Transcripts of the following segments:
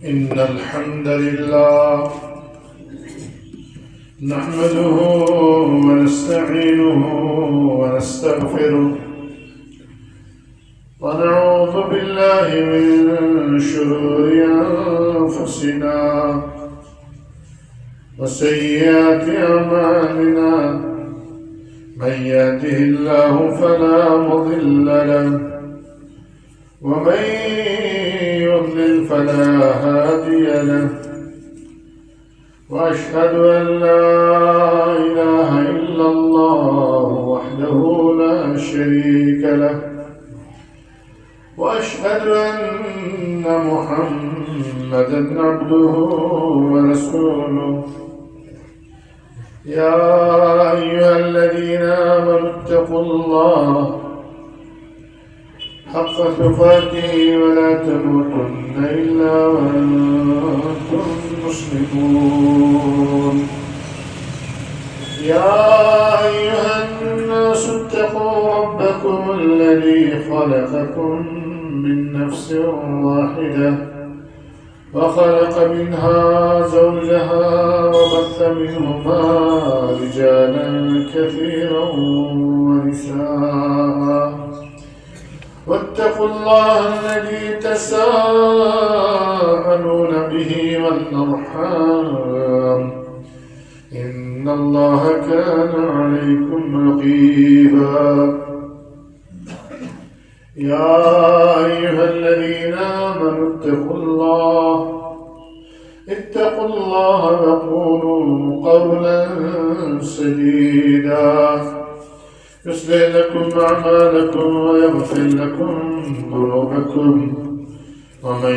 إن الحمد لله نحمده ونستعينه ونستغفره ونعوذ بالله من شرور أنفسنا وسيئات أعمالنا من يهده الله فلا مضل له ومن يضلل فلا هادي له وأشهد أن لا إله إلا الله وحده لا شريك له وأشهد أن محمدا عبده ورسوله يا أيها الذين آمنوا اتقوا الله حق تقاته ولا تموتن إلا وأنتم مسلمون يا أيها الناس اتقوا ربكم الذي خلقكم من نفس واحدة وخلق منها زوجها وبث منهما رجالا كثيرا ونساء واتقوا الله الذي تساءلون به والأرحام إن الله كان عليكم رقيبا يا أيها الذين آمنوا اتقوا الله وقولوا قولا سديدا يصلح لكم أعمالكم ويغفر لكم ذنوبكم ومن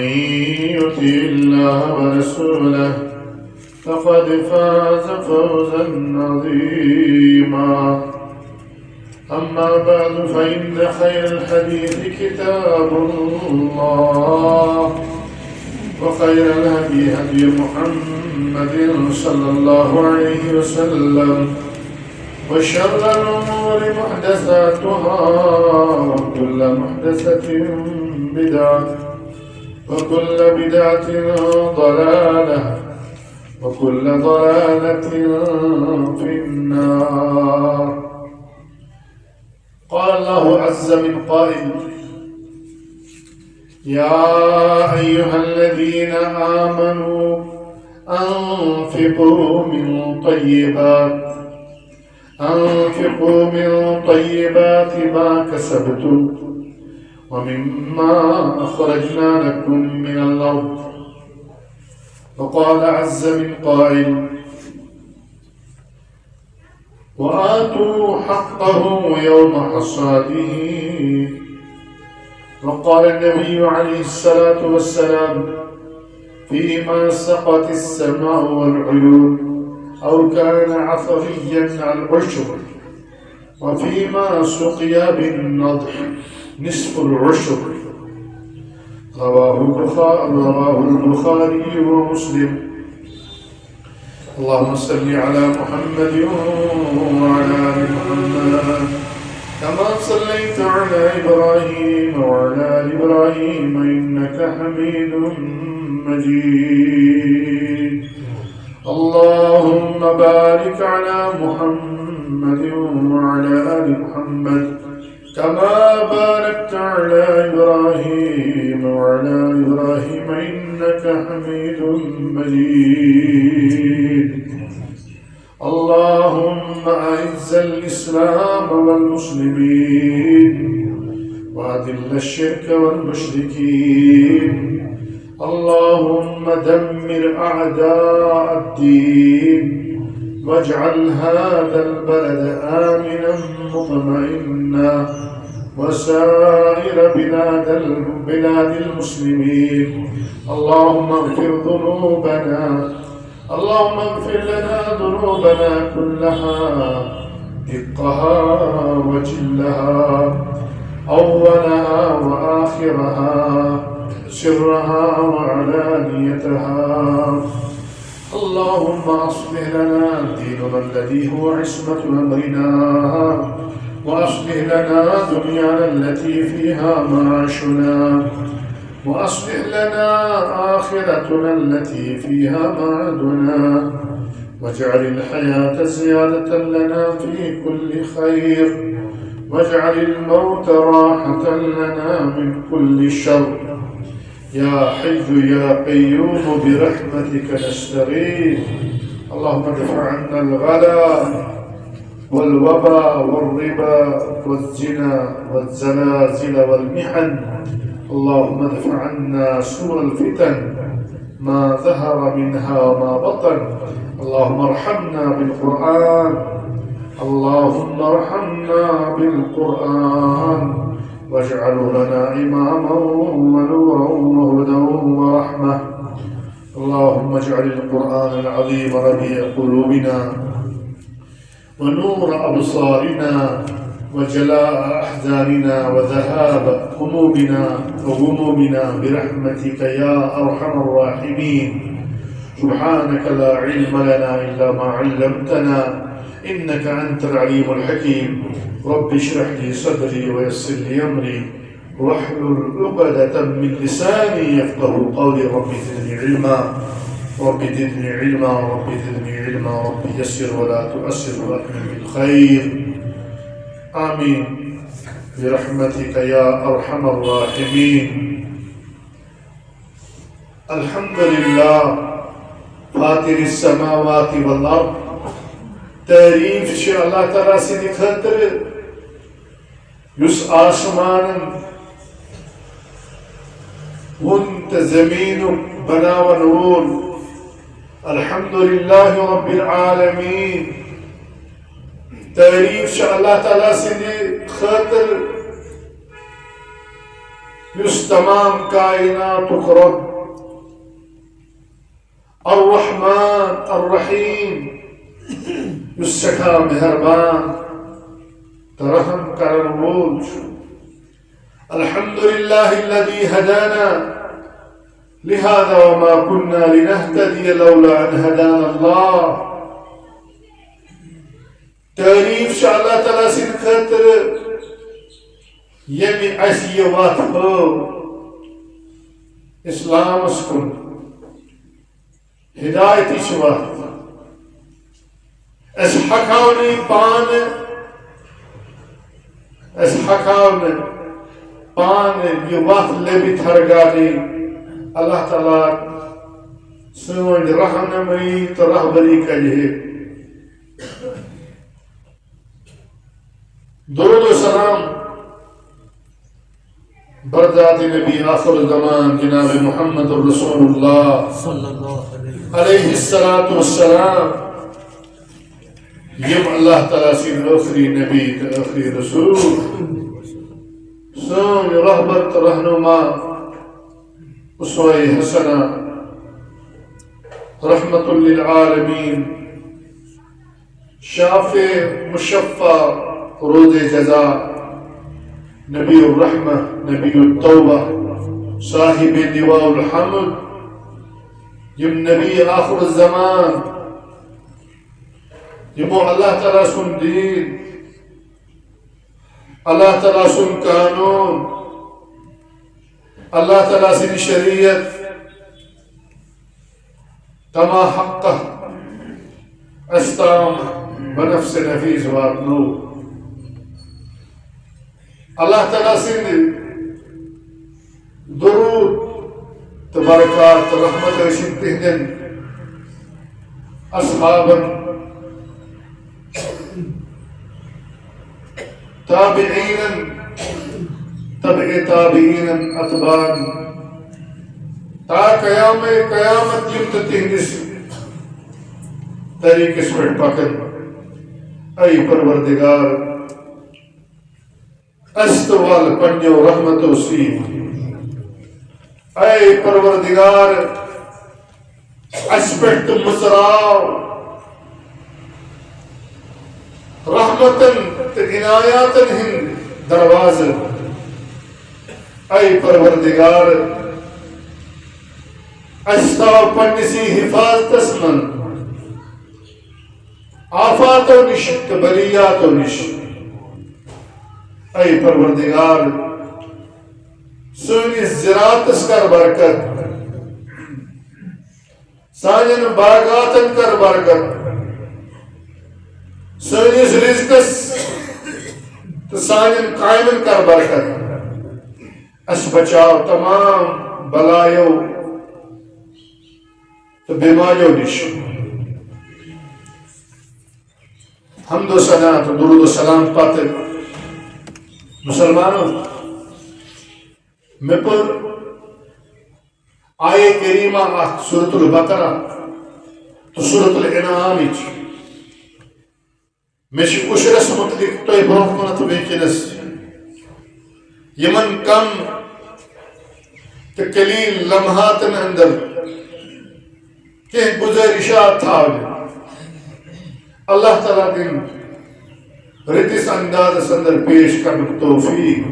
يطع الله ورسوله فقد فاز فوزا عظيما أما بعد فإن خير الحديث كتاب الله وخير الهدي هدي محمد صلى الله عليه وسلم وشر الأمور محدثاتها وكل محدثة بدعة وكل بدعة ضلالة وكل ضلالة في النار. قال الله عز من قائل يا أيها الذين آمنوا أنفقوا من طيبات ما كسبتم ومما أخرجنا لكم من الأرض. وقال عز من قائل وآتوا حقه يوم حصاده. وقال النبي عليه الصلاة والسلام فيما سقت السماء والعيون أو كان عثريا العشر وفيما سقي بالنضح نصف العشر. رواه البخاري ومسلم. اللهم صل على محمد وعلى آل محمد كما صليت على إبراهيم وعلى آل إبراهيم إنك حميد مجيد. اللهم بارك على محمد وعلى آل محمد كما باركت على إبراهيم وعلى آل إبراهيم إنك حميد مجيد. اللهم أعز الإسلام والمسلمين وأذل الشرك والمشركين. اللهم دمر أعداء الدين واجعل هذا البلد آمنا مطمئنا وسائر بلاد المسلمين. اللهم اغفر ذنوبنا، اللهم اغفر لنا ذنوبنا كلها دقها وجلها أولها وآخرها سرها وعلانيتها. اللهم أصلح لنا ديننا الذي هو عصمة أمرنا وأصلح لنا دنيانا التي فيها معاشنا وأصلح لنا آخرتنا التي فيها معادنا واجعل الحياة زيادة لنا في كل خير واجعل الموت راحة لنا من كل شر يا حي يا قيوم برحمتك نستغيث اللهم ادفع عنا الغلا والوباء والربا والزنا والزلازل والمحن اللهم ادفع عنا سوء الفتن ما ظهر منها وما بطن اللهم ارحمنا بالقرآن اللهم ارحمنا بالقرآن واجعله لنا إماما ونورا وهدى ورحمة اللهم اجعل القرآن العظيم ربيع قلوبنا ونور أبصارنا وجلاء أحزاننا وذهاب همومنا وغمومنا برحمتك يا أرحم الراحمين سبحانك لا علم لنا إلا ما علمتنا إنك أنت العليم الحكيم رب اشرح لي صدري ويسر لي أمري واحلل عقدة من لساني يفقهوا قولي رب زدني علما رب زدني علما رب زدني علما رب يسر ولا تؤسر وأكمل بالخير آمين برحمتك يا أرحم الراحمين الحمد لله فاطر السماوات والأرض تعریف چھِ اللہ تعالیٰ سٕنٛدِ خٲطرٕ یُس آسمانن وُن تہٕ زمیٖنُک بناون وول الحمدللہ رب العالمین تعریف چھِ اللہ تعالیٰ سٕنٛدِ خٲطرٕ یُس تمام کائناتُک رب الرحمن الرحیم یُس سٮ۪ٹھاہ مہربان تہٕ رحم کرن وول چھُ الحمدللہ الذي هدانا لهذا وما كنا لنهتدي لولا ان هدانا الله تعریف چھِ اللہ تعالیٰ سٕنٛدِ خٲطرٕ ییٚمہِ اَسہِ یہِ وَتھ ہٲو اِسلامس کُن ہدایتٕچ وَتھ أسۍ ہٮ۪کہو نہٕ پانہٕ یہِ وَتھ لٔبِتھ ہرگاہے اللہ تعالیٰ سٲنۍ رہنمٲیی تہٕ رہبری کرِ ہے درود و سلام برداد نبی آخر الزمان جناب محمد رسول اللہ علیہ الصلاۃ والسلام یم اللہ تعالیٰ سٕنٛدۍ ٲخری نبی تہٕ ٲخری رسول سٲنۍ رہبر تہٕ رہنما اسوۂ حسنہ رحمت للعالمین شافع مشفع روز جزا نبی الرحمہ نبی التوبہ صاحب لواء الحمد یم نبی آخر الزمان یمو اللہ تعالیٰ سن دین اللہ تعالیٰ سن قانون اللہ تعالیٰ سن شریعت کما حق استام بنفس نفیس واتنو اللہ تعالیٰ سن درود تو برکات رحمت ٲسِن تِہنٛدٮ۪ن اصحابن تابعین تبع تابعین اتباعن تا قیامت یم تہٕ تِہنٛدِس طریقس پٮ۪ٹھ پکن اے پروردگار اَسہِ تہٕ ول پننیو رحمتو سۭتۍ اے پروردگار اَسہِ پٮ۪ٹھ تہٕ مُژراو رحمتن تہٕ عنایاتن ہٕنٛدۍ دروازٕ اے پروردگار اَسہِ تھاو پننِسٕے حفاظتس منٛز آفاتو نِش تہٕ بلیاتو نِش اے پروردگار سونس زراعتس کر برکت سانن باغاتن کر برکت سونس رزقس تو سانن قائمن کر برکت اس بچاو تمام بلایو تو بیماریوں نش حمد و ثنا تو درود و سلام پتہ مسلمانوں میں پر آئے کریمہ سورۃ البقرہ تو سورۃ الانعام میں اشرس متعلق تو برو کن تو ویکنس یمن کم تو قلیل لمحات اندر کہ گزارشات تھاوے اللہ تعالیٰ دن رتس انداز اندر پیش کرنے توفیق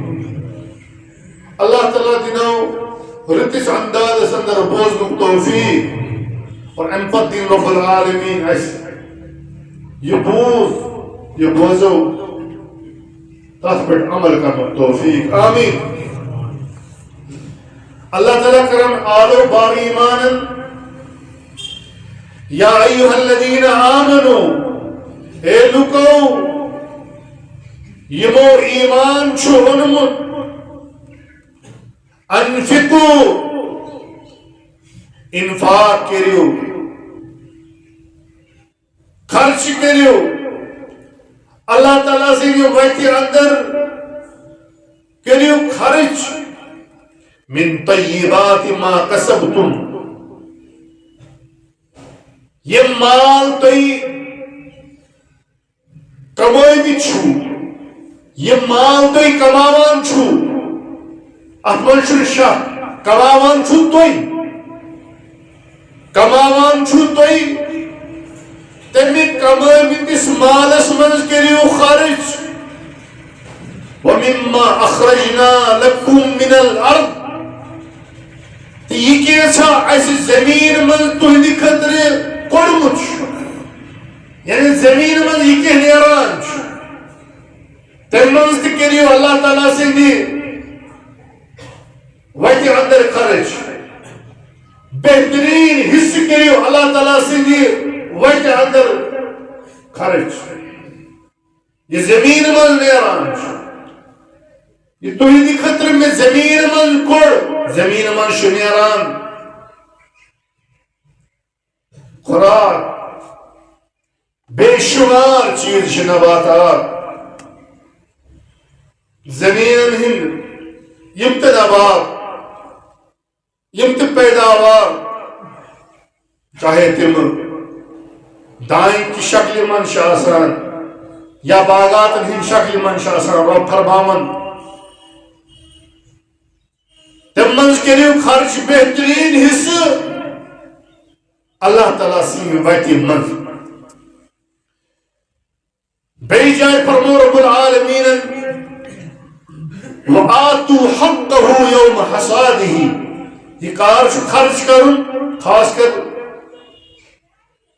اللہ تعالیٰ دنوں رتس انداز اندر بوزن توفیق اور امپت دین رب العالمین اس یہ بوزو تاث پر عمل کرنے توفیق آمین اللہ تعالیٰ کرم آلو بار ایمانا یا ایوہ الذین آمنوا اے لکو یمو ایمان چھو انمت انفقو انفاق کریو خرچ کریو اللہ تعالیٰ سے یہ وقت اندر کریو خرچ من طیبات ما کسبتم یہ مال توئی کمائی چھو یہ مال توئی کماوان چھو اتمن چھو شاہ کماوان چھو توئی تمی کمائی کس مالس منز کریو خارج وَمِمَّا أَخْرَجْنَا لَكُمْ مِنَ الْأَرْضِ یہ کیسا ایسی زمین من تہندی خطر کوڑمت یعنی زمین من یہ کہ نیران تم منز کریو اللہ تعالیٰ سے دی وقت اندر خرچ بہترین حصہ کریو اللہ تعالیٰ سے دی وقت اندر خرچ یہ زمین من نیران یہ تہندی خطر میں زمین من کوڑ زمین من شنیران خوراک بے شمار چیز نباتات زمین ہند یمت نبات یمت پیداوار چاہے تم دائیں کی شکل من شاسان یا باغات ہند شکل من شاسان رب فرماون تم منز کریو خرچ بہترین حصہ اللہ تعالیٰ سی وقتی منز بے جائے فرمو رب العالمین وَآتُوا حَقَّهُ يَوْمَ حَصَادِهِ یہ کار خرچ کرن خاص کر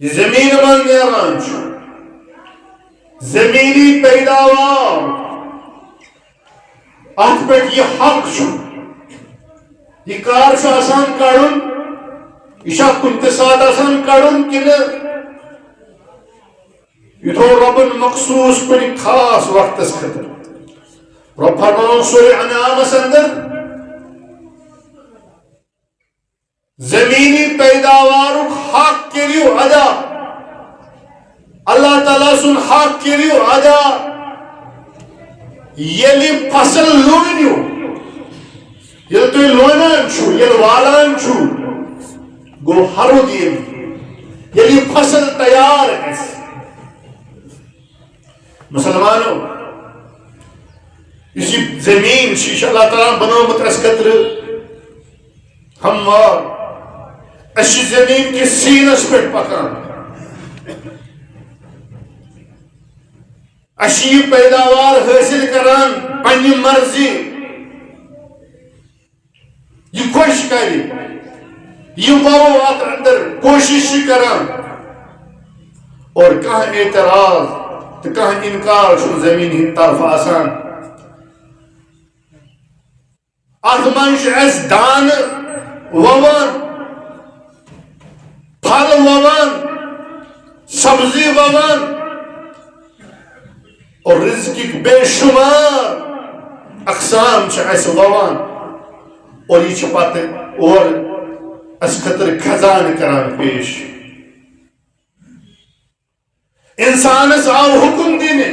یہ زمین من نیران زمینی پیداوار ات پہ یہ حق یہ کار آسان کڑن یہ کن سات آسان کڑن کن یہ تھو ربن مخصوص کن خاص وقت خطر رب فرمان سورہ انعام اندر زمینی پیداوار حق کریو ادا اللہ تعالیٰ سن حق کریو ادا یلی فصل لونیو یل تو لونان چھو یل والان چھو گو ہرو دیم یلی فصل تیار ہے مسلمانوں اسی زمین شیش اللہ تعالیٰ بنومت اس قطر ہموار اسی زمین کی سینس پر پکان اسی پیداوار حاصل کران پنی مرضی یہ خوش کری یہ مواد اندر کوشش کران اور کہاں اعتراض تو کہاں انکار شو زمین ہی طرف آسان ات منچ اس دان ووان پھل ووان سبزی ووان اور رزقک بے شمار اقسام اس ووان اور یہ پتہ اور اس خطر خزان کران پیش انسانس آو حکم دینے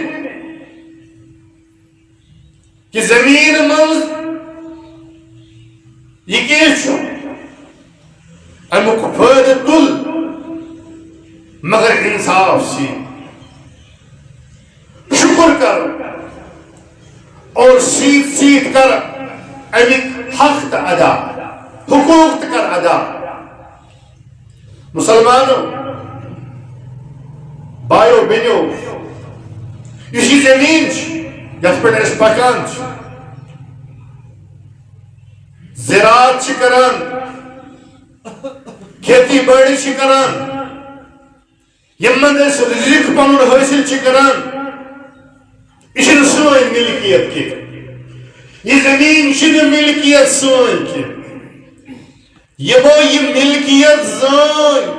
کہ زمین مز یہ کیسو امیک فائدہ تل مگر انصاف سی شکر کر اور سیت سیت کر امیک حق تا ادا حقوق تا کر ادا مسلمانوں بایو بینیو اسی زمین یت پہ اس پکان زراعت کران کھیتی باڑی کران یمن اس رزق پن حاصل کران یہ سون ملکیت کی یہ زمین ملکیت سون کی یمو یہ ملکیت زان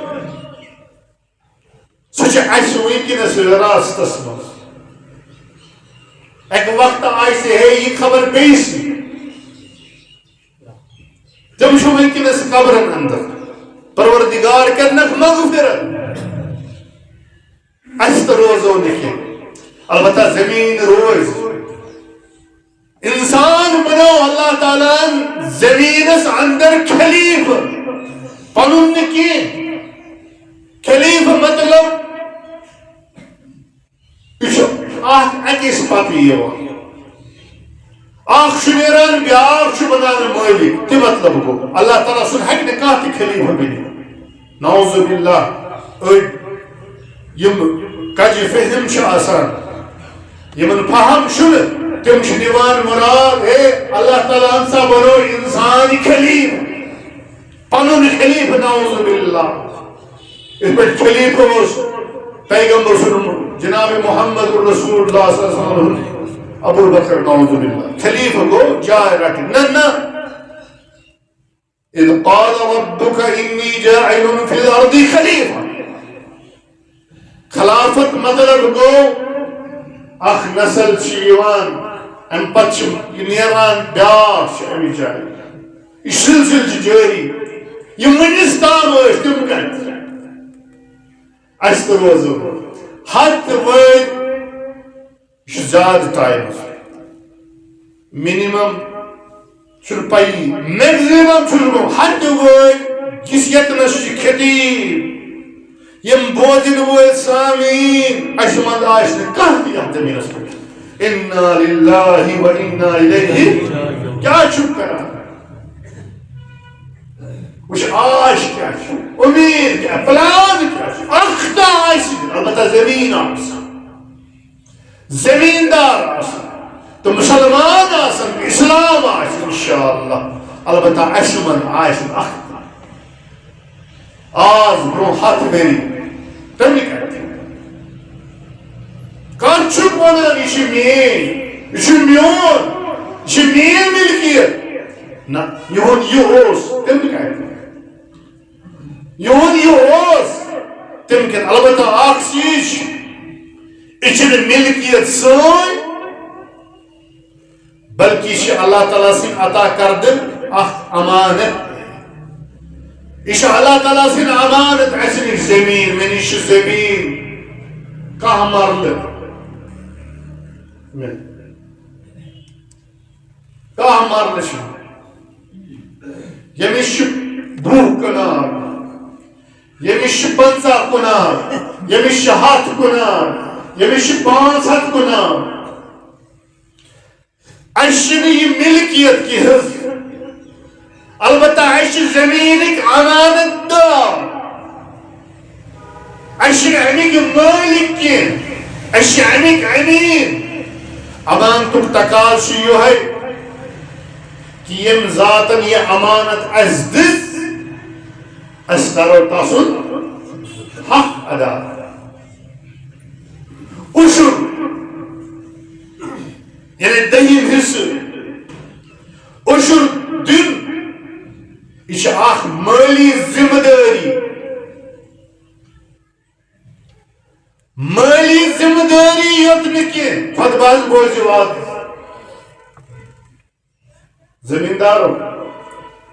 سہ ونکس راستس مز ایک وقت آئے یہ خبر بیس تم ونکس قبرن اندر پروردگار کرنک مغفرت اس تو روزو نکل البتہ زمین روز انسان بنو اللہ تعالیٰ زمینس اندر خلیف پنن کی خلیف مطلب اکس پتہ نیران بیاکھ بنان مالک تہ مطلب گو اللہ تعالیٰ سن ہیکہ نہ کانٛہہ تہ خلیفہ بنتھ نعوذ باللہ یم کجہ فہم آسان یمن فہم تم نوان مراد ہے اللہ تعالیٰ سا بنو انسان خلیف پنن خلیف نعوذ باللہ اس پہ خلیفہ پیغمبر جناب محمد رسول اللہ صلی اللہ علیہ وسلم ابو بکر نعوذ باللہ خلیفہ گو جائے رکھے نہ اذ قال ربک انی جاعل فی الارض خلیفہ خلافت مطلب گو اخ نسل چیوان ام پچ نیران بیاکھ امی جائے یہ سلسل جاری یہ ونس تام تم کت اس تو روزو حد وید زیادہ ٹائم منیمم چھ پائی میگزیمم چھ حد وید کس یتنس خطیب یم بوزن وید سامین اشمند آشن کہت یہاں زمینس پہ انا للہ و انا الیہ کیا چھپ کرا وش آش کیا امید کیا پلان کیا اختا آسی البتہ زمین آسا زمیندار آسا تو مسلمان آسا اسلام آسا انشاءاللہ البتہ اشمن آسا اختا آز برو ہاتھ بری تمی کرتے کان چھپ ونان یہ مین یہ میون یہ مین ملکیت نا یہون یہ اوس تمی کرتے یہون یہ اوس تم کن البتہ اخ چیز یہ ملکیت سن بلکہ یہ اللہ تعالیٰ سن عطا کردن اخ امانت یہ اللہ تعالیٰ سن امانت اسن زمین منش زمین کہاں مرد کہاں مرد یمش بوہ کنار یمش 50 کنار یمش 100 کنار یمش 500 کنار اشن یہ ملکیت کی حض البتہ اش زمینک امانت دار اش امیک مالک کی اش امیک امین امانتک تقاض یہ ہے کہ یم ذاتن یہ امانت از دس اس کرو تاسن حق ادا اشر یعنی دہیم حصہ اشر مالی ذمہ داری یوت نکی خود باز بوزی واد زمیندارو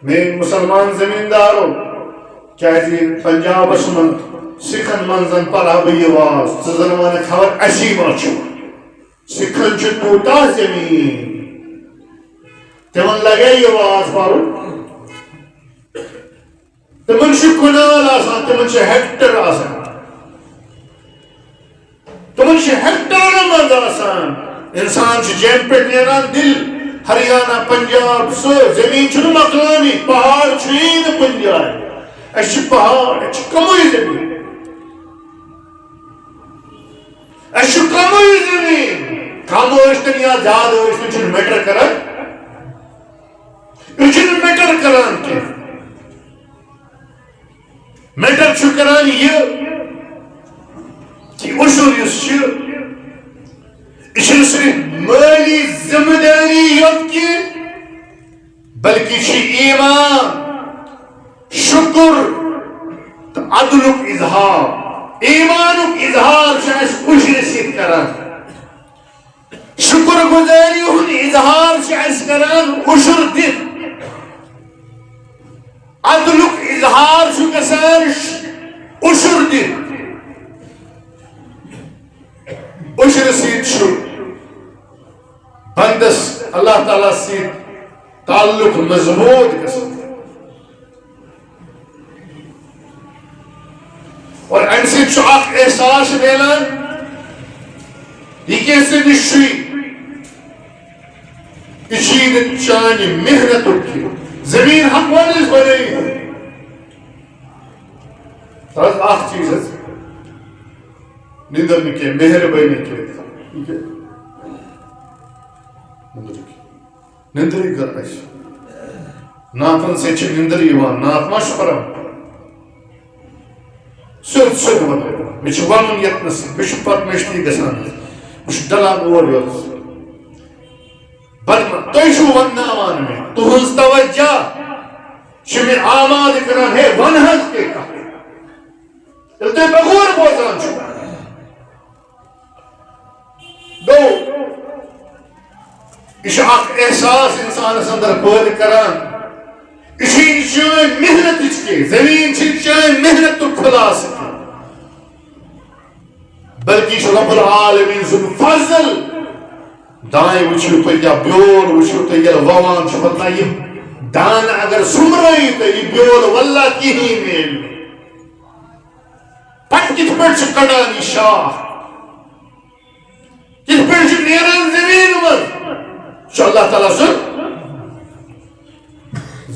میں مسلمان زمیندارو کیا جی پنجاب من سکھن منزن پلا بہ یہ واز ژٕ ون خبر اسی ما چھُ سکھن چھ توتا زمین تمن لگے یہ واز پرن تمن چھ کنال آسان تمن چھ ہیکٹر آسان تمن چھ ہیکٹر مند آسان انسان چھ جیم پہ نیران دل ہریانہ پنجاب سو زمین چھ مقامی پہاڑ چھ نہ کن جائے اچھ پہاڑ اچھ کموئی زمین اچھ کموئی زمین کم ہوشتن یا زیادہ ہوشتن چھن میٹر کرن چھن میٹر کران کے میٹر چھو کران یہ کہ اشور یس چھن صرف مالی ذمہ داری یوت کی بلکہ چھ ایمان شکر تو عدلک اظہار ایمانک اظہار چھ اس خوش نصیب کران شکر گزاری ہن اظہار چھ اس کران اشر دن عدلک اظہار چھ گژھان اشر دن اشر سۭتۍ چھُ بندس اللہ تعالیٰ سۭتۍ تعلق مضبوط گژھان اور امہ سۭتۍ چھُ اکھ احساس میلان یہ کیسے نشی یہ چھ چانہ محنتک زمین ہموار بنائی تاز اخ چیز نندر نکے مہربانی کے نندر ہی کر اس ناتن سے چھ نندر یوان نات ما شپرم سر سر ون مے چھ ونن یتنس مے چھ پت مشتی گژھان مے چھ ڈلان اور یوت بدم تُہۍ چھُو ونناوان مے تُہنٛز توجہ چھ مے آماد کران ہے ون حظ کے کتھ ییٚلہِ تُہۍ بغور بوزان چھِو گوٚو یہ چھ اکھ احساس انسانس اندر پٲدٕ کران یہ چھ چٲنۍ محنتٕچ کے زمین چھ چٲنۍ محنتُک خلاصہٕ بلکہ یہ رب العالمین سن فضل دائیں وچھو تو یا بیول وچھو تو یا ووان چھ پتہ یہ دان اگر سمرائی تو یہ بیول واللہ کی ہی میل پت کت پر چھ کڑانی شاہ کت پر چھ نیران زمین مز چھ اللہ تعالیٰ سن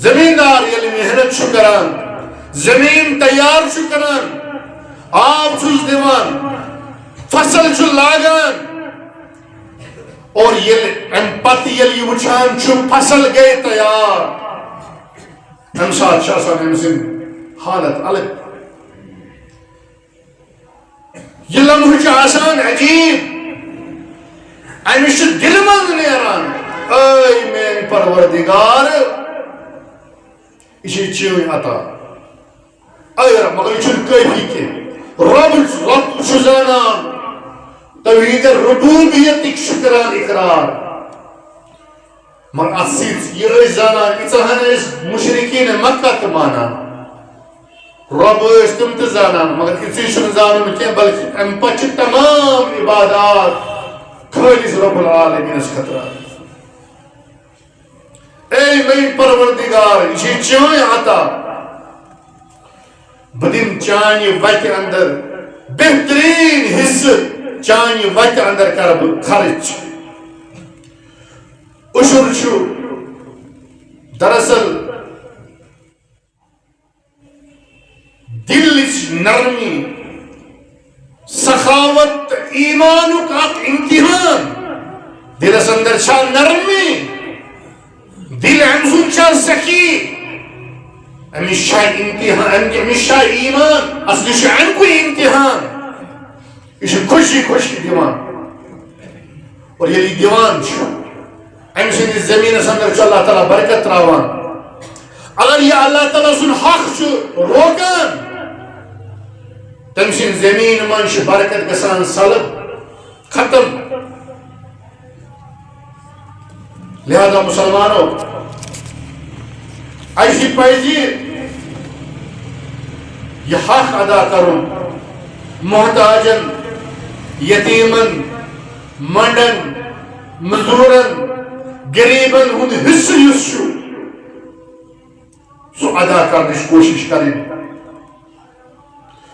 زمیندار یلی محنت چھ کران زمین تیار چھ کران آب چھس دیوان فصل چھ لاگان اور یہ پتہ یہ وچھان چھ فصل گئے تیار ام ساتھ چھ آسان ام سن حالت الگ یہ لمحہ چھ آسان عجیب امس چھ دل مند نیران اے میان پروردگار یہ چھ عطا اے رب مگر یہ چھ کافی کے رب چھ زانان توحید ربوبیت شکران اقرار مگر اتھ یہ زانان اتحان مشرکین مکہ تہ مانان رب تم تہ زانان مگر اتھے چھ زانان کی بلکہ ام پچ تمام عبادات خالص رب العالمین خطرہ اے میری پروردگار یہ چون عطا بدن چانہ وتہ اندر بہترین حصہ چانہ وتہ اندر کر بہ خرچ اشر چھو دراصل دل نرمی سخاوت ایمانک اک امتحان دلس اندر چھا نرمی دل امسن چھا سخی امس چھا امتحان امس چھا ایمان اصل چھ امکو امتحان یہ خوشی خوشی دیوان اور یہ دیوان ام سند زمینس اندر اللہ تعالیٰ برکت تراوان اگر یہ اللہ تعالیٰ سن حق روکان تم سن زمین من برکت گسان سلب ختم. لہذا مسلمانوں ایسی پائجی یہ حق ادا کروں محتاجن یتیمن منڈن مزورن غریبن ہند حصہ یس سو ادا کرنے کوشش کریں.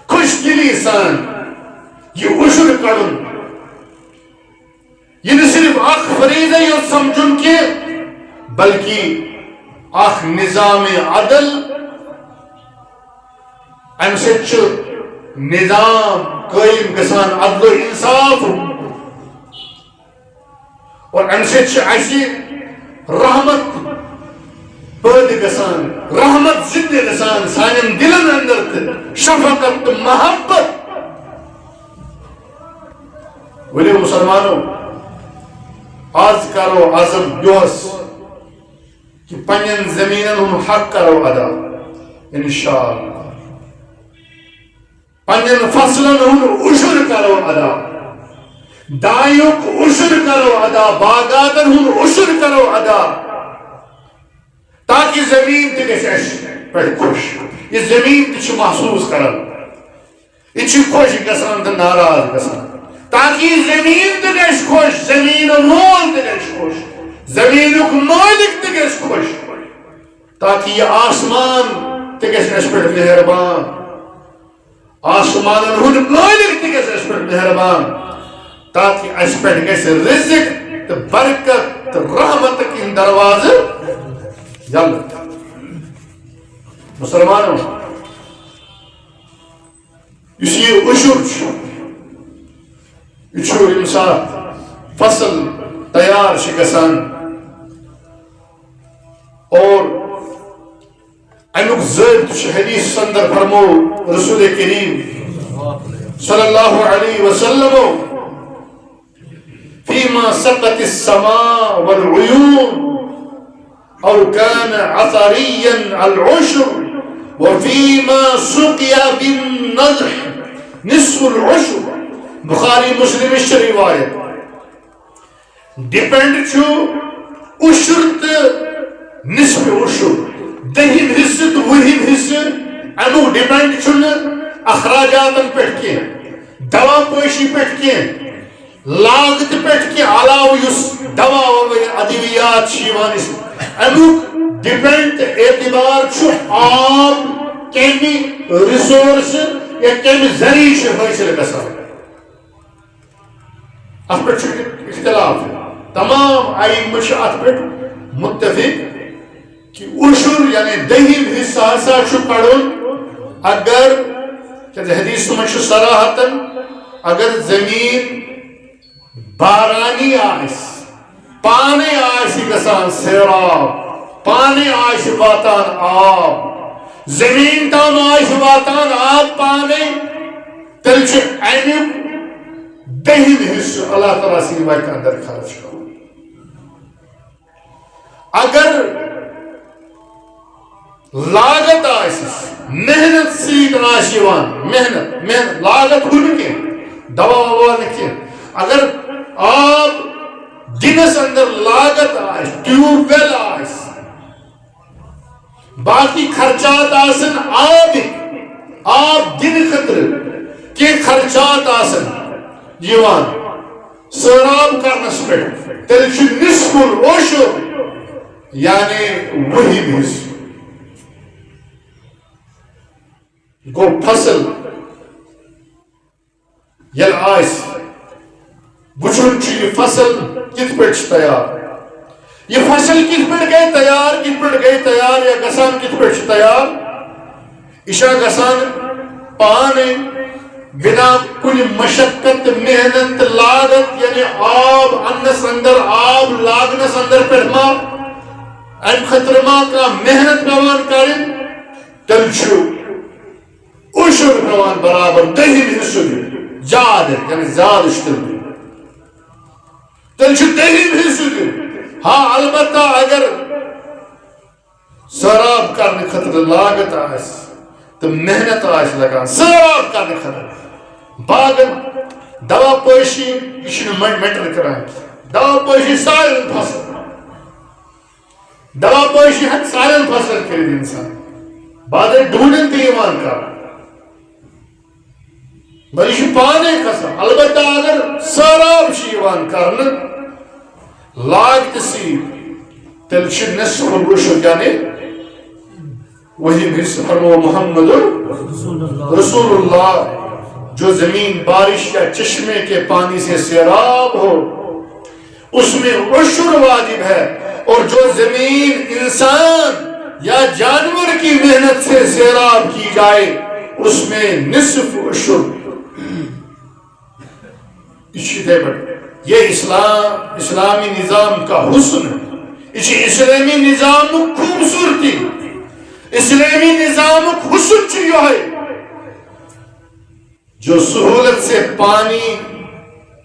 خوش دلی سان یہ عشر کڑن یہ نہ صرف اخ فریضہ یوت سمجھن کی بلکہ اخ نظام عدل ام سچ نظام قائم گسان عدل و انصاف اور ام سچ ایسی رحمت پید گسان رحمت زندہ گسان سانن دلن اندر شفقت محبت. ولی مسلمانوں آج کرو عزم یوس کہ پنین زمینن ہم حق کرو ادا انشاءاللہ. پنین فصلن ہم عشر کرو ادا دائیوک عشر کرو ادا باغاتن ہم عشر کرو ادا تاکہ زمین تہ گھس پہ خوش. یہ زمین تہ محسوس کران یہ خوش گسان تو ناراض گسان تاکہ زمین تہ گھس خوش زمین مول تہ گھس خوش زمین مالک تہ گھس خوش تاکہ یہ آسمان تہ گھس اس پہ مہربان آسمان ہند مالک تہ گھس اس پہ مہربان تاکہ اس پہ گھس رزق تو برکت تو رحمت کے دروازے یل. مسلمانوں اس یہ عشر یہ سات فصل تیار گسان اور امیک ضابط حدیث اندر فرمو رسول کریم صلی اللہ علیہ وسلم فيما سقت السماء والعيون أو كان عطريا العشر وفيما سقي بالنضح نصف العشر. بخاری مسلم روایت ڈپینڈ چھو عشر تو نصف عشر دہم حصہ تو وہم حصہ امیک ڈپینڈ چھو اخراجاتن پہ کی دوا پوشی پہ کی لاگت پہ کی علاوہ اس دوا ادویات شیوان امیک ڈپینڈ اعتبار چھو آب کمی ریسورس یا کمی ذریعہ حاصل گژھان ات پہ اختلاف. تمام ائمہ چھ ات پہ متفق کہ عشر یعنی دہم حصہ ہسا چھ کڑن اگر حدیث من چھ صراحتن اگر زمین بارانی آس پانے آس گسان سیراب پانے آس واتان آب زمین تام آس واتان آب پانے تیل چھ امیک دہم حصہ اللہ تعالیٰ سی وقت اندر خرچ کرو. اگر لاگت آس محنت سیت آسیوان محنت لاگت ہو نکی دوا ووا نکی اگر آب دنس اندر لاگت آس ٹیوب ویل آس باقی خرچات آسن آب دن خطر کی خرچات آسن جیوان سراب کرنس پہ تیل چھ نصف العشر یعنی وہی حصہ گو فصل یل آس وچھن چھ یہ فصل کت پہ تیار یہ فصل کت پہ گئی تیار کت پہ گئی تیار یا گسان کت پہ تیار اشا گسان پانے بنا کل مشقت محنت لاگت یعنی آب انس اندر آب لاگنس اندر پہ ما ام خطر ما کا محنت پیوان کرن تل چھو عشر پیوان برابر دہم حصہ زیادہ یعنی زیادہ اشتر تل چھو دہم حصہ ہاں البتہ اگر سراب کرنے خطر لاگت آس تو محنت آس لگان سراب کرنے خطر باغن دوا پٲشی یہِ چھُنہٕ میٹر کران دوا پٲشی سارن فصل دوا پٲشی ہٮ۪کہِ سارن فصل کٔرِتھ اِنسان باغن ڈوٗنٮ۪ن تہِ یِوان کران مگر یہِ چھُ پانے کھسان البتہ اگر سٲراب چھُ یِوان کرنہٕ لاگتہِ سۭتۍ تیٚلہِ چھُ نصف العشر یعنی وہی حصہ فرمو محمد رسول اللہ جو زمین بارش یا چشمے کے پانی سے سیراب ہو اس میں عشر واجب ہے اور جو زمین انسان یا جانور کی محنت سے سیراب کی جائے اس میں نصف عشر. یہ اسلامی نظام کا حسن ہے. یہ اسلامی نظام خوبصورتی اسلامی نظام حسن چیو ہے جو سہولت سے پانی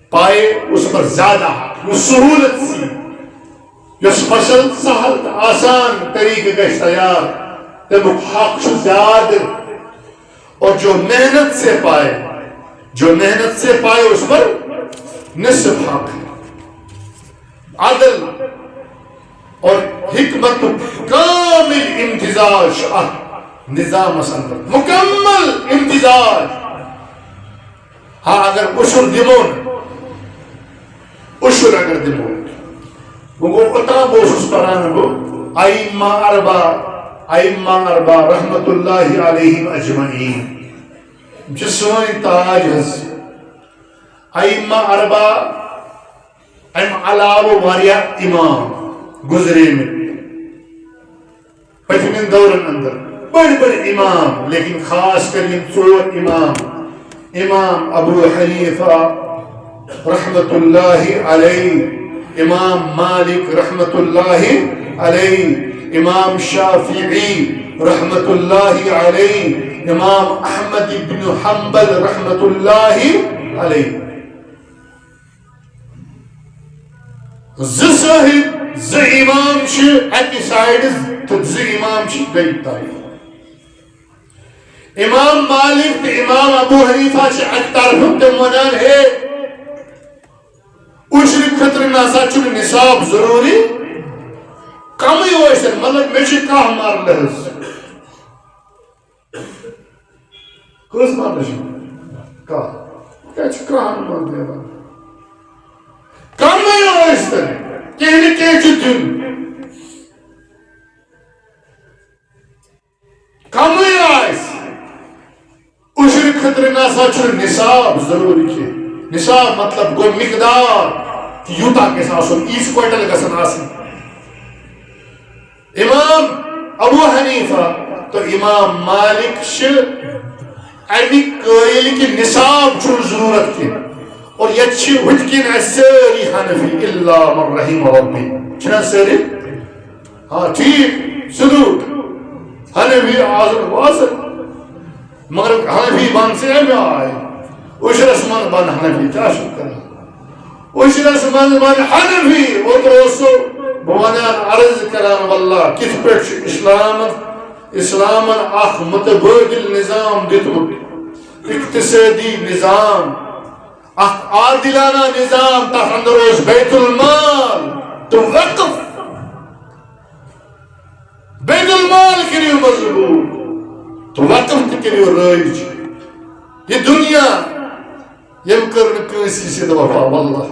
پائے اس پر زیادہ جو سہولت سے جس فصل سہل آسان طریقے کا تیار تمک حق زیادہ اور جو محنت سے پائے اس پر نصف حق. عدل اور حکمت کامل امتزاج نظام اندر مکمل امتزاج. ہاں اگر عشر دمون عشر اگر دمون وہ اتنا بوسس پران گو ائمہ اربع رحمت اللہ علیہم اجمعین جسوائن تاج حس ائمہ اربع ام علاوہ واریہ امام گزرے میں پچھمن دورن اندر بڑے بڑے امام لیکن خاص کر یہ ژور امام ابو حنیفہ رحمت اللہ علیہ امام مالک رحمت اللہ علیہ امام شافعی رحمت اللہ علیہ امام احمد بن حنبل رحمت اللہ علیہ. صاحب ز امام اکی سائڈ تو امام بیٚیہِ طرف. امام مالک تو امام ابو حنیفہ اکی طرف تم ونان ہے عشر خطر نسا چھُنہٕ نصاب ضروری کمی ٲسِن مطلب مےٚ چھِ کاہ مرلہٕ حظ کٔژ مرلہٕ چھِ کاہ کیٛاہ چھِ کاہن منٛز دِوان کمی ٲسِن کینٛہہ نہٕ کینٛہہ چھُ دیُن کمی آسہِ عشر خطر نسا چھُنہٕ نصاب ضروری کینٛہہ. نصاب مطلب گو مقدار یوتا گژھِ آسُن ایٖس کوینٹل گژھن آسٕنۍ. امام ابو حنیفہ تو امام مالک چھِ اَمِکۍ قٲیِل کہِ نصاب چھُنہٕ ضروٗرت کینٛہہ اور ییٚتہِ چھِ ہُتھ کِنۍ اَسہِ سٲری حنفی الا من رحم ربی چھِنہ سٲری ہاں ٹھیٖک سلوٗٹ حنفی آسُن واسن مگر حنفی بن سے اَمہِ آیہِ عشرس من بن حنفی کیٛاہ چھُکھ کران عشرس من بن حنفی اوترٕ اوسو بہٕ ونان عرض کران واللہ کِتھ پٲٹھۍ چھُ اسلامن اکھ متبادل نظام دیُتمُت اقتصٲدی نظام اکھ عادلانہ نظام تتھ اندر اوس بیت المال تہٕ وقف. بیت المال کٔرِو مضبوط تہٕ وقف تہِ کٔرِو رٲیِج. یہ دنیا یم کٔر نہٕ کٲنٛسہِ سۭتۍ وفا واللہ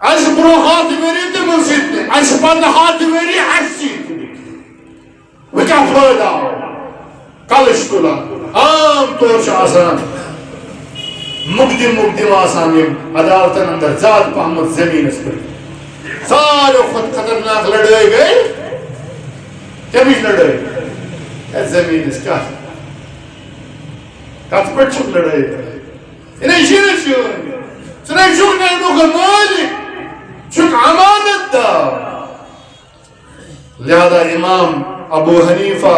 اَسہِ برٛونٛہہ ہتھ ؤری تِمن سۭتۍ نہٕ اَسہِ پتہٕ ہتھ ؤری اَسہِ سۭتۍ وۄنۍ کیٛاہ فٲیدٕ آو کلہٕ چھِ تُلان عام طور چھُ آسان مقدم آسان یم عدالتن اندر زیادٕ پہمتھ زمیٖنس پٮ۪ٹھ. ساروٕے کھۄتہٕ خطرناک لڑٲے گٔے کمِچ لڑٲے یتھ زمیٖنس کیٛاہ کتھ پٮ۪ٹھ چھُکھ لڑٲے کران یہِ چھُنہٕ چٲنۍ ژٕ نَے چھُکھ نہٕ امیُک مٲلِک چھُکھ امانت دار. لہذا امام ابو حنیفہ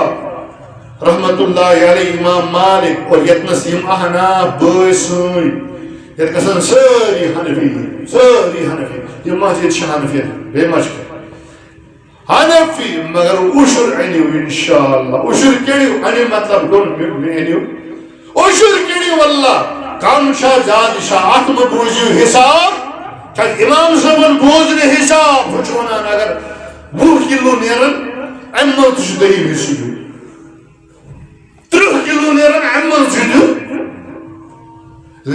رحمت اللہ علیہ امام مالک اور یتنس یم احناف بٲے سٲنۍ یتھ گژھن سٲری حنفی یم مسجد چھِ حنفی بیٚیہِ ما چھِ حنفی مگر عشر أنِو انشاءاللہ عشر کٔڑِو انِو مطلب گوٚو مےٚ أنِو عشر کٔڑِو واللہ کم چھا زیادہ چھا ات مہ بوزیو حساب کیا امام صٲبن بوز نہ حساب بہ چھُس ونان اگر 20 کلو نیرن امہ منٛز تہِ چھُ دٔیِم حصہٕ دیُن 30 کلو نیرن امہ منٛز چھُ دیُن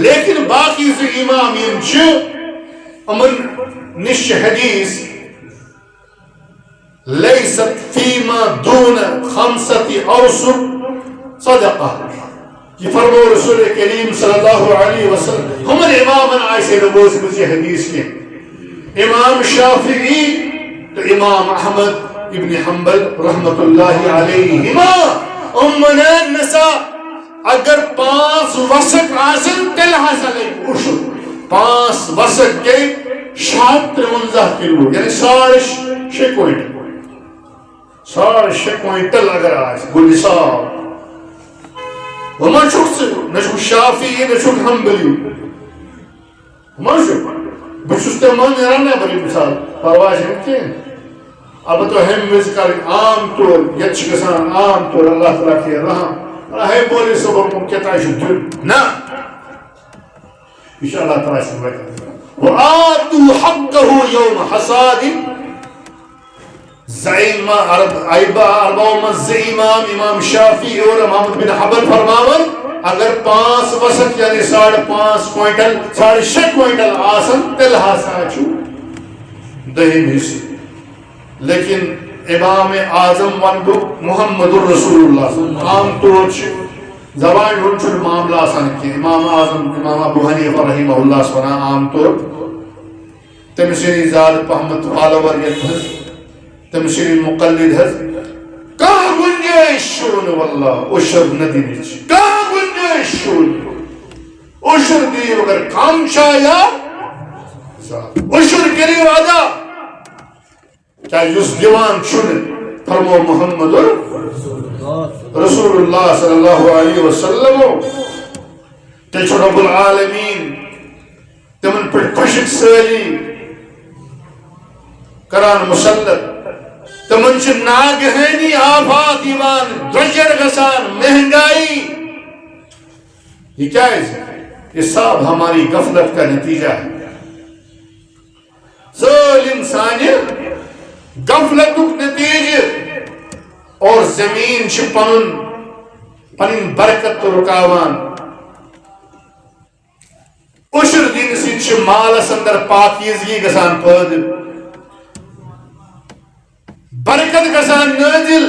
لیکن باقی زٕ امام یم چھِ یمن نش چھِ حدیث لیست فیما دون 5 اوسق صدقہ یہ فرمو رسول کریم صلی اللہ علیہ وسلم ہمن امامن آئیسے نبوز مجھے حدیث کے امام شافعی تو امام احمد ابن حنبل رحمت اللہ علیہما امنان نسا اگر 5 وسق آسن تل حاصل اشر 5 وسق کے 53 کلو یعنی 6.5 کوئنٹل 6.5 کوئنٹل اگر آس گو نصاب وما شخص نشوف شافعي نشوف حنبلي وما شوف بشوف تمام يرانا بري مثال پرواز يمكن اب تو ہم ذکر عام طور يتش گسان عام طور اللہ تعالی کی رحم ہے بولے صبر ممکن شد نا ان شاء الله تعالی سبحانه وآتوا حقه يوم حصاد زعیم اربعوں سے امام شافعی اور محمد بن حنبل فرماون اگر 5 وسق یعنی 5.5 کوئنٹل 6.5 کوئنٹل آسن تل ہاسا چھو دہم حصہ لیکن امام اعظم ونگو محمد الرسول اللہ عام طور زبان ہن چھُ معاملہ آسان کہ امام اعظم امام ابو حنیفہ رحمہ اللہ سبحانہ عام طور تمس زیادہ پہمت فالوور یت تمشي مقلد هز كاغن يشون والله اشر ندينش كاغن يشون اشر دي وگر كم شايا اشر كريو ادا كا يس ديوان شون فرمو محمد رسول الله صلى الله عليه وسلم تلش رب العالمين تمن پر کشک سالی کران مسلط تمن چھ ناگہانی آفات ایمان درجر گسان مہنگائی یہ کیا ہے یہ سب ہماری غفلت کا نتیجہ ہے سال انسان غفلت نتیجہ اور زمین چھ پنن برکت تو رکاوان اشر دین سی چھ مالس اندر پاکیزگی گسان پید برکت گسان نازل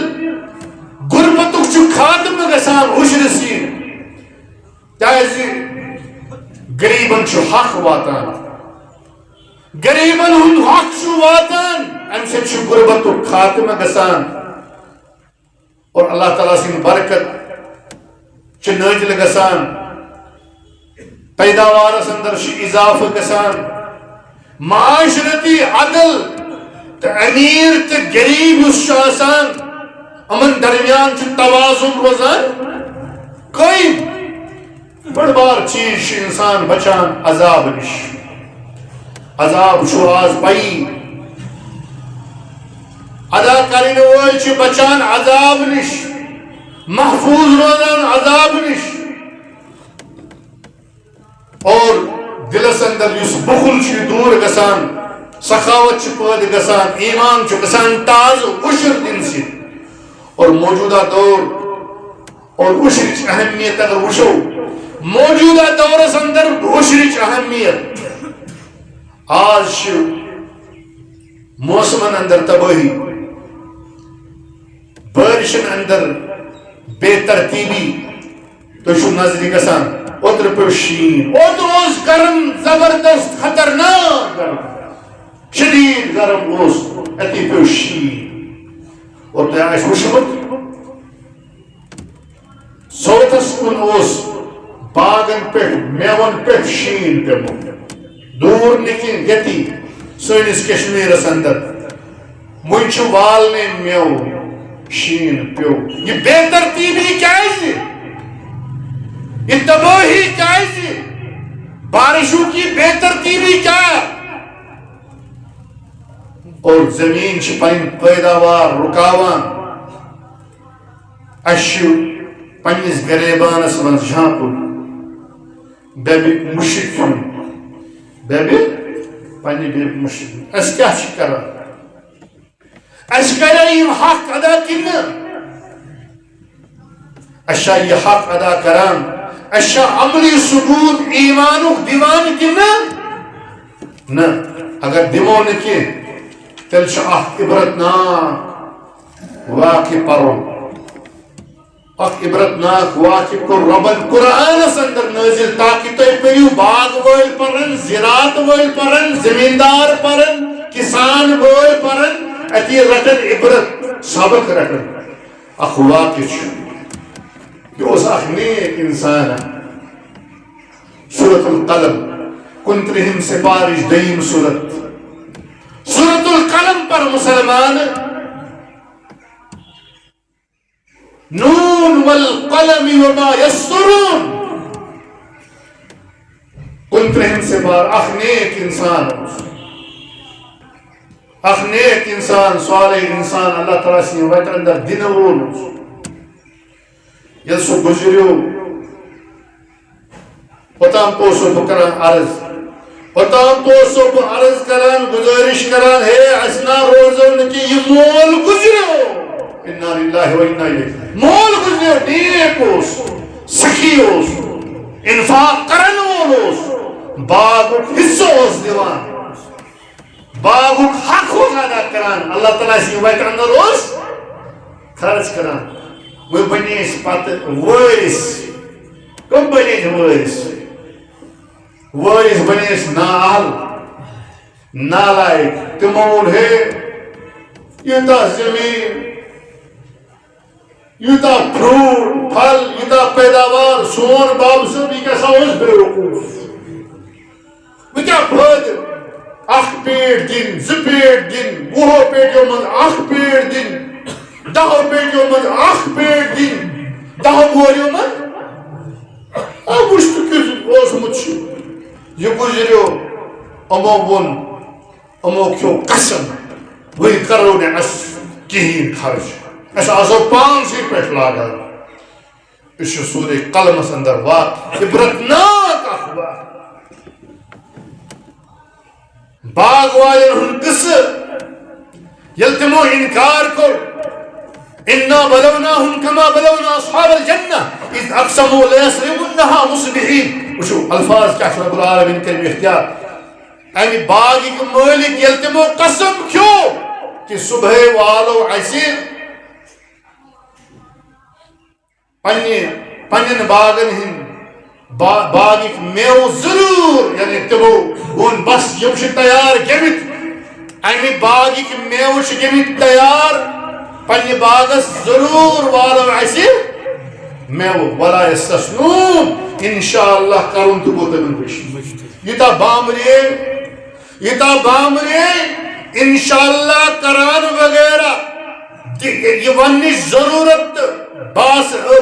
غربتک چھ خاتم گسان اشر سی کیازِ غریبن چھ حق واتان غریبن ہند حق چھ واتان ام سے چھ غربتک خاتم گسان اور اللہ تعالیٰ سن برکت چھ نازل گسان پیداوارس اندر چھ اضافہ گسان معاشرتی عدل امیر تو غریب اس آسان امن درمیان چھ توازن روزان کوئی بڑ بار چیز انسان بچان عذاب نش عذاب چھو آز پئی ادا کرنے وول چھ بچان عذاب نش محفوظ روزان عذاب نش اور دلس اندر اس بخل چھ دور گسان سخاوت چھ پید گسان ایمان چھ گسان تاز اشر دن سی اور موجودہ دور اور اشر چھ اہمیت اگر وشو موجودہ دور اندر اشر چھ اہمیت آج موسمن اندر تباہی بارشن اندر بے ترتیبی تو شو نظری گسان اتر پر شین اتر اس گرم زبردست خطرناک گرم شدید گرم اس اتی پر شین اور تو آئیس وشمت سوتس کن اس باغن پر میون پر شین پر دور لیکن یتی سوینس کشمیر اندر منچ والنے میو شین پیو یہ بے ترتیبی کیا ہے یہ تباہی کیا ہے بارشوں کی بے ترتیبی کیا ہے اور زمین پن پیداوار رکاوان اشو پنس گریبانس من جھانپن بیبی مشرک بیبی پنی بیبی مشرک اس کیا کران اس کرا یم حق ادا کن اشا یہ حق ادا کران اشا عملی ثبوت ایمانک دیوان کن نا اگر دمو نکی تیل اخ عبرتناک واقع پرو اخ عبرتناک واقع کر ربن قرآن اندر نازل تاکہ تھی پریو باغ ول پرن زراعت ول پرن زمیندار پرن کسان ول پرن اتی رٹن عبرت سبق رٹن اخ واقع یہ اخ نیک انسان سورة القلم کنترہم سپارش دیم سورة القلم پر مسلمان نون والقلم وما یسرون کنترہم سپار اخ نیک انسان اخ نیک انسان صالح انسان اللہ تعالیٰ سی وقت اندر دن وول یل سو گزریو اوتام پوسو بکران عرض اوتام پوسو عرض کران گزارش کران ہے اسنا روزو نکی یہ مول گزریو انا للہ و انا الیہ مول گزریو نیک اوس سخی اوس انفاق کرن وول اوس باغک حصہ اوس دیوان باغک حق اوس ادا کران اللہ تعالیٰ سی وقت اندر اوس خرچ کران وہ بنیس پت وارث کم بنیس وارث بنیس نااہل نالائق تمون ہے یوتا زمین یوتا فروٹ پھل یوتا پیداوار سون باب سب یہ کیسا اس بے وقوف وہ کیا پھد اخ پیٹ دن ز پیٹ دن وہو پیٹو من اخ پیٹ دن دہو پیٹو من اخ پیٹ دن دہو بوریو من وشت کس اوسمت یہ گزریو امو ون امو کھو قسم وہی کرو نے اس کہین خرچ اس آزو پانسی پیٹ لاگا اس سورہ قلم اندر واقع عبرتناک اخبار باغ والن ہن قص یلتمو انکار کر انا بلوناهم كما بلونا اصحاب الجنه اذ اقسموا ليصرمنها مصبحين وشو الفاظ کیا رب العالمین کے اختیار امی باغ کے مالک یلتمو قسم کیوں کہ صبح والو ایسے پنن باغن ہن باغ میو ضرور یعنی تمو بون بس یم تیار گمت امی باغ کے میو گمت تیار پنی باغس ضرور والو ایسی میو ولا یستثنون انشاءاللہ کرون تو بوتن بشی یہ بامرے انشاءاللہ کران وغیرہ یہ ونش ضرورت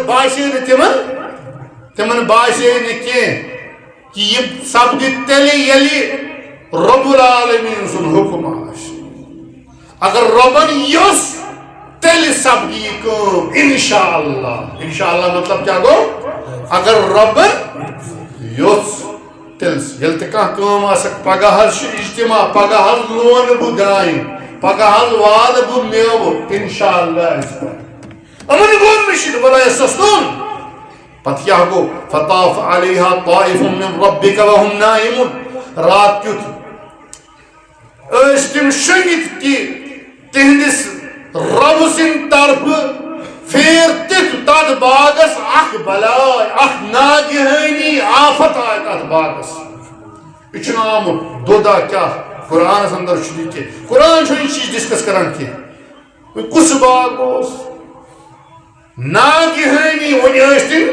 باشے تمن باشے کہ یہ سب تیلی یلی رب العالمین سن حکم آش اگر ربن یس تیل سبدی کم انشاءاللہ مطلب کیا گو اگر ربن یوس تیلس یلتکا کم آسک پگہ حل اجتماع پگہ حل لون بو دائیں پگہ حل واد بو میو انشاءاللہ اس پر امن گون مشید ولا یستثنون پت کیا گو فطاف علیہا طائف من ربک وهم نائمون رات کیت استم شنگت کی تہندس رب سن طرف پھر تت باغس اخ بلائے اخ ناگہانی آفت آئے تت باغس یہ آمت دودا کیا قرآن اندر شدید کے قرآن چھو یہ چیز ڈسکس کران کی کس باغ اس ناگہانی ونی اشتن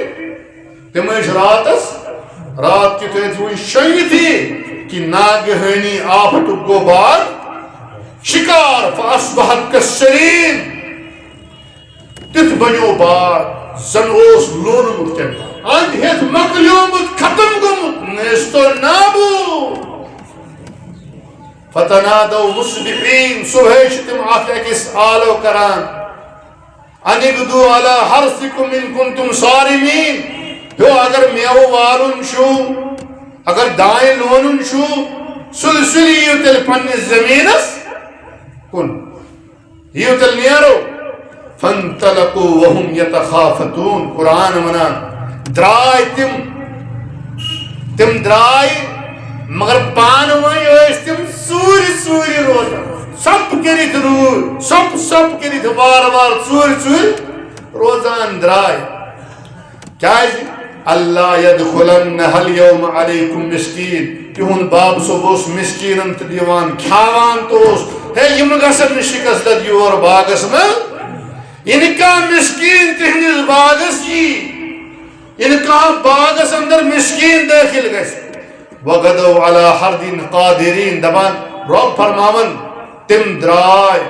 تم اش رات کی تو شنگ تھی کہ ناگہانی آفت گو باغ شکار فاصبحت کالسرین تت بنیو باغ زن اوس لونمت تم اند ہت مکلیومت ختم گومت نیستو نابود فتنادوا مصبحین صبح تم اخ اکس آلو کران ان اغدوا علی حرثکم ان کنتم صارمین ہو اگر میو والن شو اگر دائیں لونن شو سلسلی یہ تل پنس زمینس کن یہ تل نیرو فانطلقوا وهم يتخافتون قرآن منان درائے تم درائے مگر پانوئی تم سوری سوری روزان سب کرت روز سب کرت بار بار سوری روزان درائے کیا اللہ يدخلنها اليوم علیکم مسکین تہن باب صبح مسکینن تو دیوان کھاوان تو ہے یم گژھن شکست یور باغس میں یعنی کہاں مسکین تہندس باغس یعنی کہاں باغس اندر مسکین داخل گژھِ وغدوا على حرد قادرین دپان رب فرماون تم درائے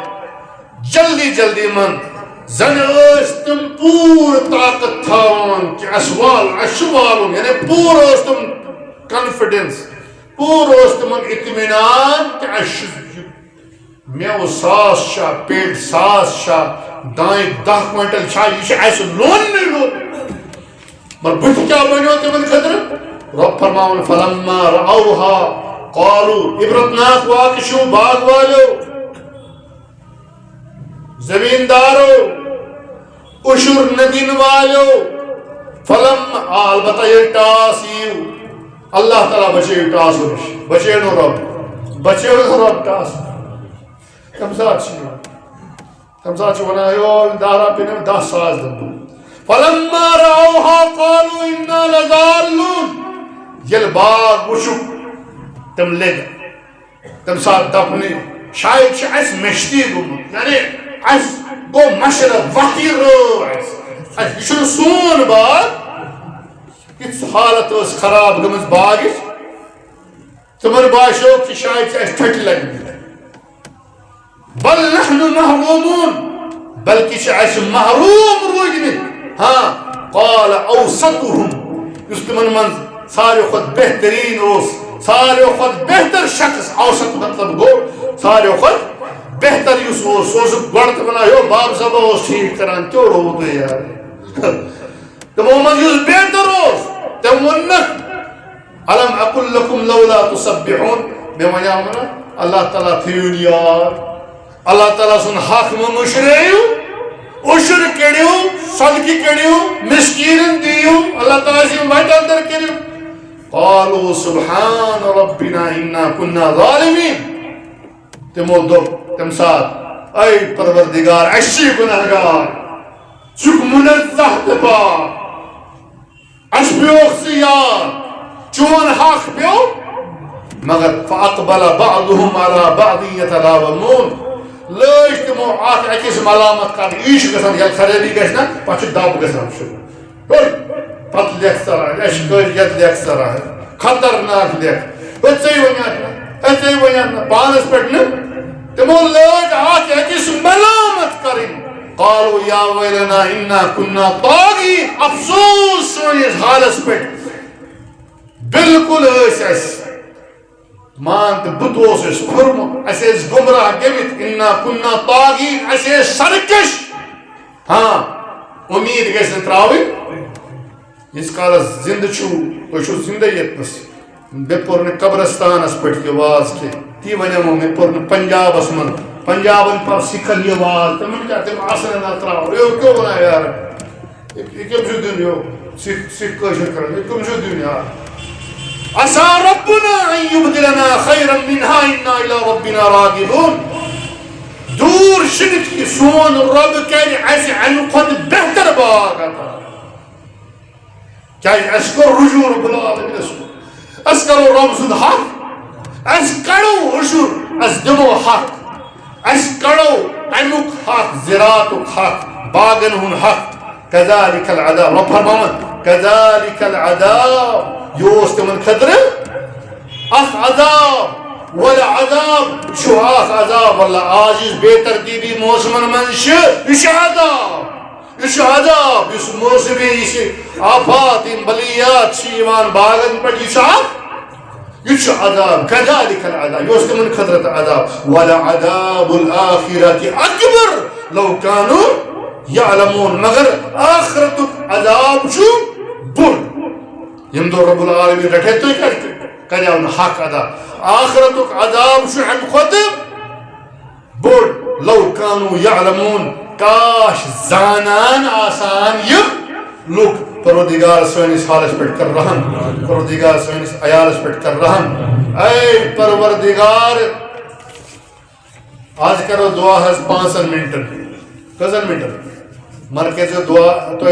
جلدی من زن تم پور طاقت تھاوان کہ اشوال یعنی پور تم کانفیڈنس پور تم اطمینان کہ میو 100 شا پیٹ 100 شا دائیں 10 کوئنٹل شا یہ لون مگر بت کیا بنو تمن خطر رب فرماون فلما رأوها قالوا عبرتناک واقع شو باغ والو زمیندارو اشر ندین والو فلم البتہ یہ ٹاس اللہ تعالیٰ بچے ٹاس بچے نو رب ٹاس کم سات ونان یو دارا پینے 10 ساس دن فلما رأوها قالوا انا لضالون یل باغ وشو تم لگ تم سات دپنے شاید اس مشتی گومت یعنی اس گو مشرف وقتی رو یہ سون باغ کس حالت اس خراب گمز باغ تمن باشو کہ شاید اس ٹھٹ لگ بل نحن محرومون بلکہ اس محروم روزمت ہاں قال اوسطهم اس تمن من سارے خود بہترین سارے خود بہتر شخص اوسط مطلب گو سارے خود بہتر یس گڑت بنا باب صاحب ٹھیک کران کیوں رو تو یار تمو من یس بہتر تم ون الم اقل لكم لولا تسبحون میں ونیا اللہ تعالیٰ تھیون یار اللہ تعالیٰ سن حق میں مشریو اشر کڑیو صدقی کڑیو مسکین دیو اللہ تعالیٰ سے وعدہ اندر کڑیو قالوا سبحان ربنا انا كنا ظالمین تمو دو تم ساتھ اے پروردگار اشی گناہگار چک منزہ دبا اش بیوخ سیار چون حق بیو مگر فاقبل بعضهم على بعض يتلاومون لوش تمو آت اکیس ملامت کر ایش گسان یا خریبی گسنا پچھ داب گسان شروع پت لیک سرا اشکر ید لیک سرا خطرناک لیک بچے ونیاتنا پانس پڑھنے تمو لوگ آت اکیس ملامت کریں قالوا یا ویلنا انا كنا طاغین افسوس سونیس حالس پہ بالکل اس مان تو بتوس کھرم اس گمراہ گمت انا كنا طاغین اس سرکش ہاں امید گھس تراوی اس کال زند چھو تو زندہ یتنس بے پور قبرستانس پہ یہ واز کی تی ونمو مے پور پنجابس من پنجابن پر سکھن یہ واز تم کیا تم آسن نہ تراو یہ کیوں بنا یار یہ کم جو دن یو سکھ کشر کرن یہ کم جو دن یار عسى ربنا ان يبدلنا خيرا منها انا الى ربنا راغبون دور شنك سون رب كان عز عن قد بهتر باغتا كان اشكر رجوع رب العالمين اسكر رمز الحق اسكروا اشور اسدموا حق اسكروا عنك حق زراعتك حق باغنهم حق كذلك العذاب رب فرمان كذلك العذاب يوست من خدر اخ عذاب ولا عذاب شو اخ عذاب والله عاجز بترتيبي موسم من ايش عذاب يس موسم ايش آفات بليات شيوان باغن پر ايش عذاب كذلك العذاب يوست من خدر عذاب ولا عذاب الاخره اكبر لو كانوا يعلمون مگر آخرت عذاب شو بر یم دو رب العالمین رٹھے تو کریو نہ حق ادا آخرتک عذاب شو ام خود بوڑ لو کانو یعلمون کاش زانان آسان یم لوگ پروردگار سونس حالس پہ کر رحم پروردگار سونس عیالس پہ کر رحم اے پروردگار آج کرو دعا ہے 5 منٹن کزن منٹن مرکز دعا تو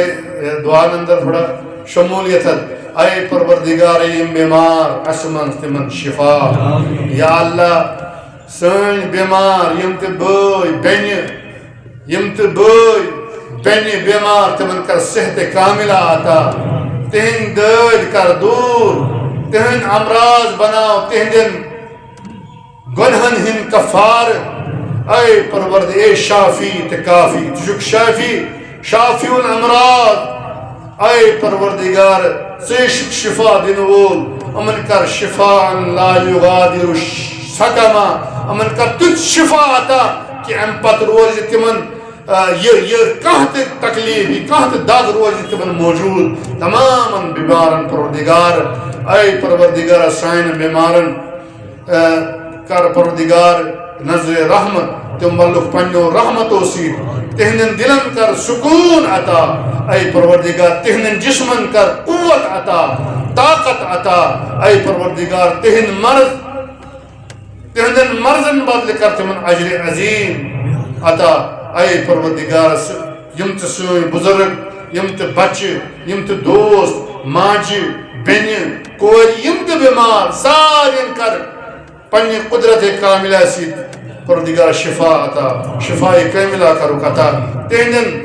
دعا اندر تھوڑا شمولیت ہے اے پروردگار یم بیمار اسمن تمن شفا یا اللہ سن بیمار یم تے بوئی بین یم تے بوئی بین بیمار تمن کر صحت کاملہ عطا تہن دید کر دور تہن امراض بناو تہندن گنہن ہن کفار اے پرورد اے شافی تے کافی تجھک شافی شافی الامراض اے پروردگار سیشک شفا دن وول امن کر شفا لا یغادر سقما امن کر تجھ شفا عطا کہ ام پت روز تمن یہ کہت تکلیف کہت داد روز تمن موجود تمام بیمارن پروردگار اے پروردگار سائن بیمارن کر پروردگار نظر رحمت تم ملک پنو رحمتو سید تہنن دلن کر سکون عطا اے پروردگار تہنن جسمن کر قوت عطا طاقت عطا اے پروردگار تہن مرض تہنن مرضن بدل کر تمن اجر عظیم عطا اے پروردگار یم تے سوئی بزرگ یم تے بچہ یم تے دوست ماجہ بین کوری یم تے بیمار سارین کر پنی قدرت کاملہ سید پروردگار شفا عطا شفا کاملہ کرو عطا تہند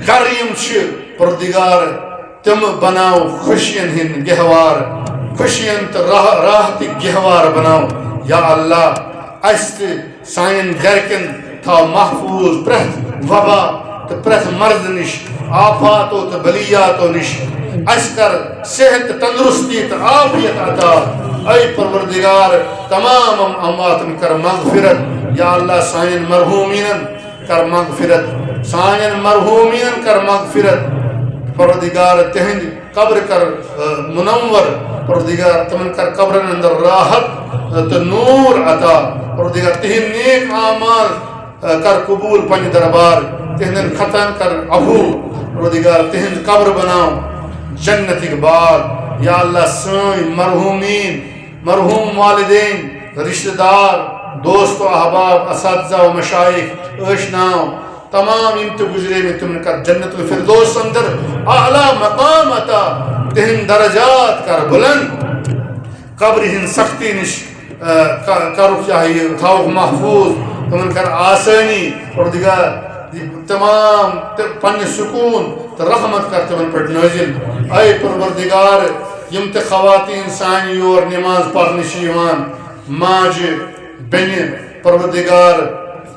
گر یم چھ پروردگار تم بناو خوشین ہن گہوار خوشین تو راحت گہوار بناو یا اللہ است سائن گرکن تھا محفوظ پرت وبا تو پرت مرض نش آفاتو تو بلیاتو نش اس کر صحت تندرستی تو عافیت عطا اے پروردگار تمام امواتن کر مغفرت یا اللہ سائن مرحومین کر مغفرت سائن مرحومین کر مغفرت پروردگار تہند قبر کر منور پروردگار تمن کر قبر اندر راحت تو نور عطا پروردگار تہند نیک اعمال کر قبول پنی دربار تہندن ختم کر عفو پروردگار تہند قبر بناو جنت باغ یا اللہ سن مرحومین مرحوم والدین رشتہ دار دوست و احباب اساتذہ و مشائخ اشناو تمام ام تو گزرے میں تم نے کر جنت الفردوس اندر اعلیٰ مقام عطا تہن درجات کر بلند قبر ہن سختی نش کرو چاہیے تھاو محفوظ تم نے کر آسانی اور دیگر تمام پن سکون تو رحمت کر تمن پر نازل اے پروردگار یم تے خواتین سانی اور نماز پڑھنے شیوان ماج بین پروردگار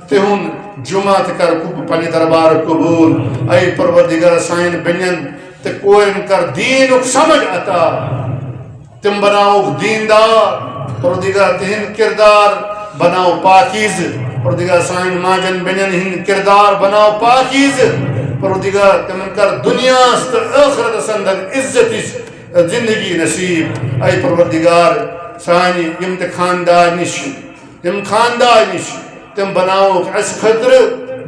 تہن جمعہ کر پنی دربار قبول اے پروردگار سائن بنین تے کوئن کر دینک سمجھ عطا تم بناو دیندار پروردگار تہن کردار بناو پاکیز پروردگار سائن ماجن بنین ہن کردار بناو پاکیز پروردگار تمن کر دنیا است آخرت سندر عزت زندگی نصیب اے پروردگار سانی یم تے خاندار نش یم خاندار نش تم بناو اس خطر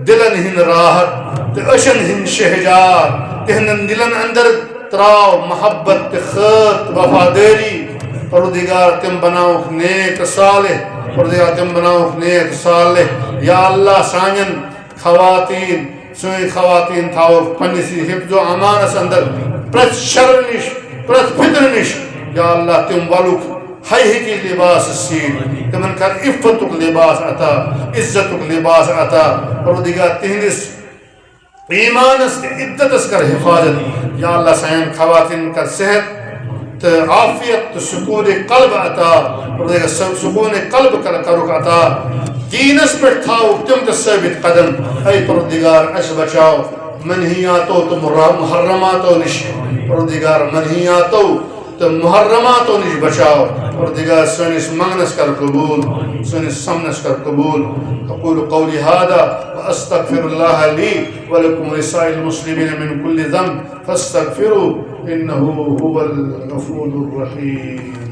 دلن ہن راحت تے اشن ہن شہجار تہنن دلن اندر تراو محبت خط وفاداری پروردگار تم بناو نیک صالح پروردگار تم بناو نیک صالح یا اللہ سانین خواتین سوئی خواتین تھاو پنیسی حفظ و امانس اندر پرت شر نش پرت فتر نش یا اللہ تم والوک حیحکی لباس سید تمن کر عفتک لباس عطا عزتک لباس عطا پروردگار تہندس ایمان اس عدت اس کر حفاظت یا اللہ سائن خواتین کا صحت عافیت سکون قلب عطا پروردگار سکون قلب کرو عطا دینس پر تھاو تم تے ثابت قدم اے پروردگار اس بچاو منہیاتو تو محرماتو نش پروردگار منہیاتو تو محرماتوں نش بچاو پروردگار سنس منگنس کر قبول سنس سمنس کر قبول اقول قولی هذا واستغفر الله لي ولكم ولسائر المسلمين من كل ذنب فاستغفروا انه هو الغفور الرحيم.